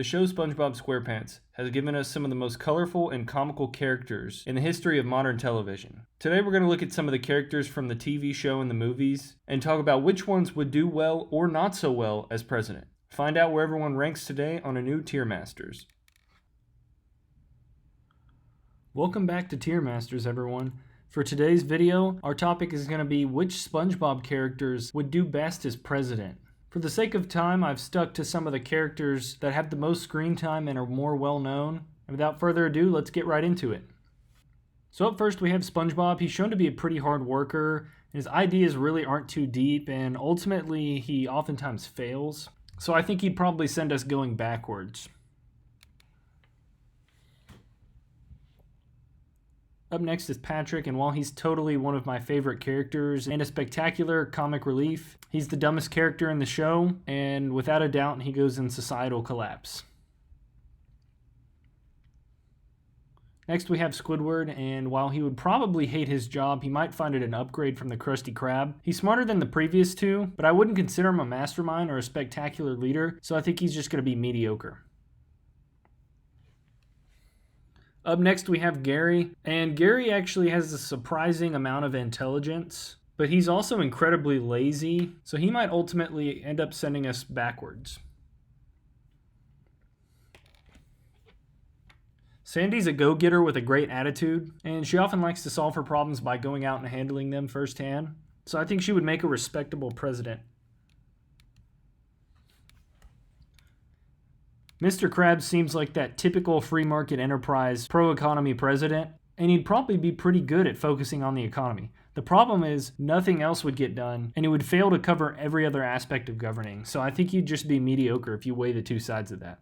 The show SpongeBob SquarePants has given us some of the most colorful and comical characters in the history of modern television. Today we're going to look at some of the characters from the TV show and the movies, and talk about which ones would do well or not so well as president. Find out where everyone ranks today on a new Tier Masters. Welcome back to Tier Masters, everyone. For today's video, our topic is going to be which SpongeBob characters would do best as president. For the sake of time, I've stuck to some of the characters that have the most screen time and are more well known. And without further ado, let's get right into it. So up first we have SpongeBob. He's shown to be a pretty hard worker. His ideas really aren't too deep, and ultimately he oftentimes fails. So I think he'd probably send us going backwards. Up next is Patrick, and while he's totally one of my favorite characters and a spectacular comic relief, he's the dumbest character in the show, and without a doubt he goes in societal collapse. Next we have Squidward, and while he would probably hate his job, he might find it an upgrade from the Krusty Krab. He's smarter than the previous two, but I wouldn't consider him a mastermind or a spectacular leader, so I think he's just going to be mediocre. Up next we have Gary, and Gary actually has a surprising amount of intelligence, but he's also incredibly lazy, so he might ultimately end up sending us backwards. Sandy's a go-getter with a great attitude, and she often likes to solve her problems by going out and handling them firsthand, so I think she would make a respectable president. Mr. Krabs seems like that typical free market enterprise pro-economy president, and he'd probably be pretty good at focusing on the economy. The problem is nothing else would get done, and he would fail to cover every other aspect of governing, so I think he'd just be mediocre if you weigh the two sides of that.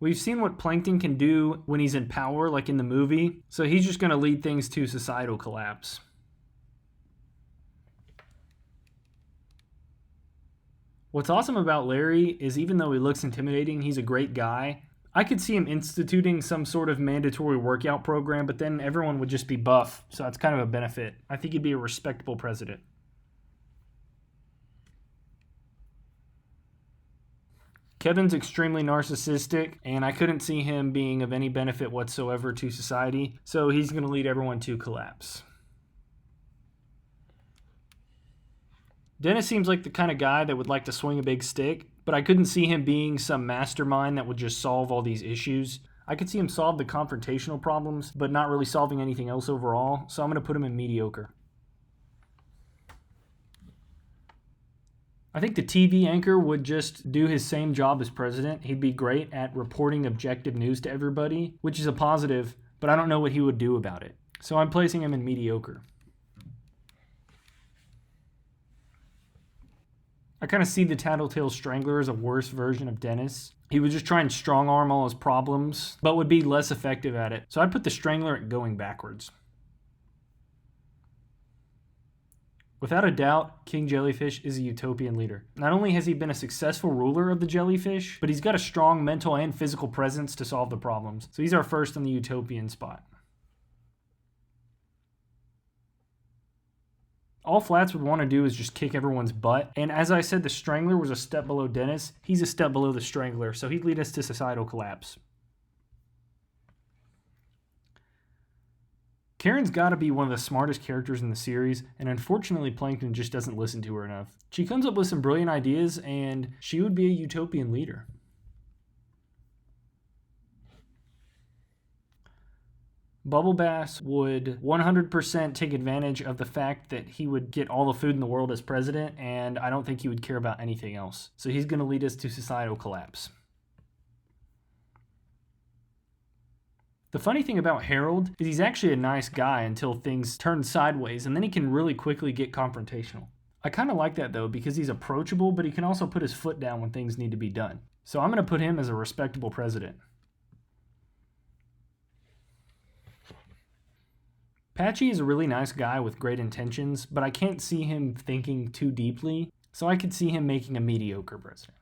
We've seen what Plankton can do when he's in power, like in the movie, so he's just going to lead things to societal collapse. What's awesome about Larry is even though he looks intimidating, he's a great guy. I could see him instituting some sort of mandatory workout program, but then everyone would just be buff, so that's kind of a benefit. I think he'd be a respectable president. Kevin's extremely narcissistic, and I couldn't see him being of any benefit whatsoever to society, so he's going to lead everyone to collapse. Dennis seems like the kind of guy that would like to swing a big stick, but I couldn't see him being some mastermind that would just solve all these issues. I could see him solve the confrontational problems, but not really solving anything else overall, so I'm going to put him in mediocre. I think the TV anchor would just do his same job as president. He'd be great at reporting objective news to everybody, which is a positive, but I don't know what he would do about it. So I'm placing him in mediocre. I kind of see the Tattletale Strangler as a worse version of Dennis. He would just try and strong-arm all his problems, but would be less effective at it. So I'd put the Strangler at going backwards. Without a doubt, King Jellyfish is a utopian leader. Not only has he been a successful ruler of the Jellyfish, but he's got a strong mental and physical presence to solve the problems. So he's our first on the utopian spot. All Flats would want to do is just kick everyone's butt, and as I said, the Strangler was a step below Dennis. He's a step below the Strangler, so he'd lead us to societal collapse. Karen's got to be one of the smartest characters in the series, and unfortunately Plankton just doesn't listen to her enough. She comes up with some brilliant ideas, and she would be a utopian leader. Bubble Bass would 100% take advantage of the fact that he would get all the food in the world as president, and I don't think he would care about anything else. So he's going to lead us to societal collapse. The funny thing about Harold is he's actually a nice guy until things turn sideways, and then he can really quickly get confrontational. I kind of like that though, because he's approachable, but he can also put his foot down when things need to be done. So I'm going to put him as a respectable president. Patchy is a really nice guy with great intentions, but I can't see him thinking too deeply, so I could see him making a mediocre president.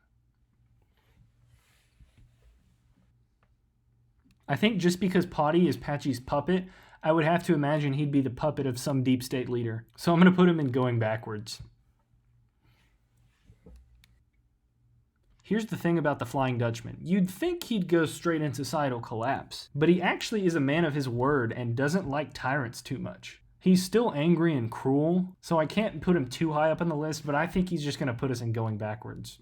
I think just because Potty is Patchy's puppet, I would have to imagine he'd be the puppet of some deep state leader. So I'm going to put him in going backwards. Here's the thing about the Flying Dutchman. You'd think he'd go straight into societal collapse, but he actually is a man of his word and doesn't like tyrants too much. He's still angry and cruel, so I can't put him too high up on the list, but I think he's just going to put us in going backwards.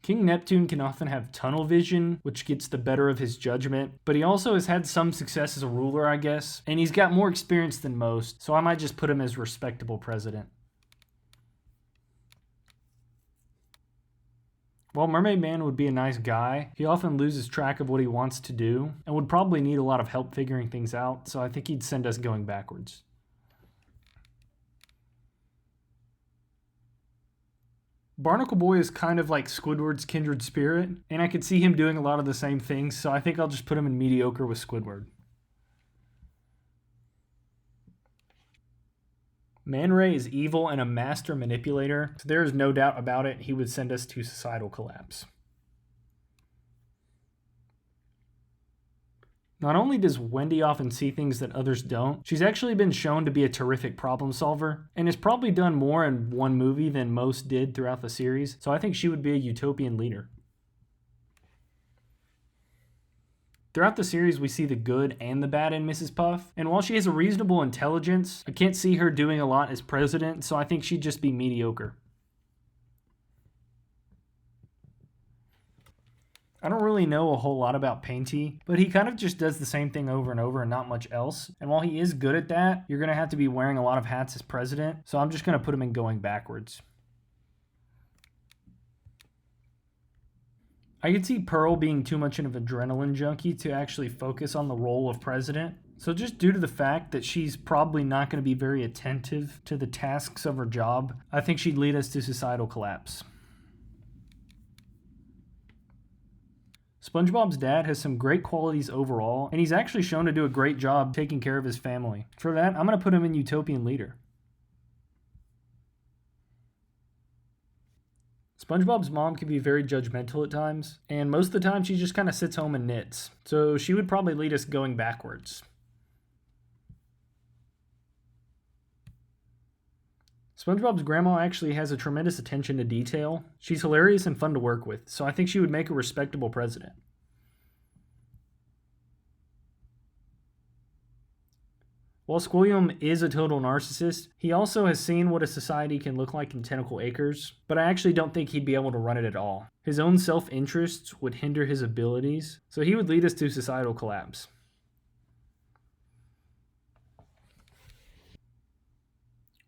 King Neptune can often have tunnel vision, which gets the better of his judgment, but he also has had some success as a ruler, I guess, and he's got more experience than most, so I might just put him as respectable president. While Mermaid Man would be a nice guy, he often loses track of what he wants to do, and would probably need a lot of help figuring things out, so I think he'd send us going backwards. Barnacle Boy is kind of like Squidward's kindred spirit, and I could see him doing a lot of the same things, so I think I'll just put him in mediocre with Squidward. Man Ray is evil and a master manipulator, so there is no doubt about it, he would send us to societal collapse. Not only does Wendy often see things that others don't, she's actually been shown to be a terrific problem solver, and has probably done more in one movie than most did throughout the series, so I think she would be a utopian leader. Throughout the series, we see the good and the bad in Mrs. Puff, and while she has a reasonable intelligence, I can't see her doing a lot as president, so I think she'd just be mediocre. I don't really know a whole lot about Painty, but he kind of just does the same thing over and over and not much else. And while he is good at that, you're going to have to be wearing a lot of hats as president, so I'm just going to put him in going backwards. I could see Pearl being too much of an adrenaline junkie to actually focus on the role of president. So just due to the fact that she's probably not going to be very attentive to the tasks of her job, I think she'd lead us to societal collapse. SpongeBob's dad has some great qualities overall, and he's actually shown to do a great job taking care of his family. For that, I'm going to put him in utopian leader. SpongeBob's mom can be very judgmental at times, and most of the time she just kind of sits home and knits, so she would probably lead us going backwards. SpongeBob's grandma actually has a tremendous attention to detail. She's hilarious and fun to work with, so I think she would make a respectable president. While Squilliam is a total narcissist, he also has seen what a society can look like in Tentacle Acres, but I actually don't think he'd be able to run it at all. His own self-interests would hinder his abilities, so he would lead us to societal collapse.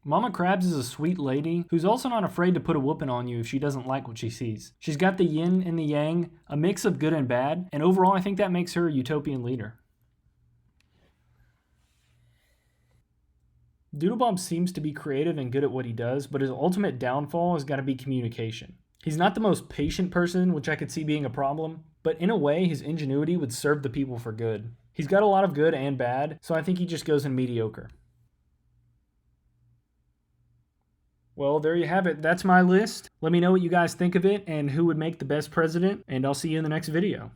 Mama Krabs is a sweet lady who's also not afraid to put a whooping on you if she doesn't like what she sees. She's got the yin and the yang, a mix of good and bad, and overall I think that makes her a utopian leader. DoodleBob seems to be creative and good at what he does, but his ultimate downfall has got to be communication. He's not the most patient person, which I could see being a problem, but in a way his ingenuity would serve the people for good. He's got a lot of good and bad, so I think he just goes in mediocre. Well, there you have it. That's my list. Let me know what you guys think of it and who would make the best president, and I'll see you in the next video.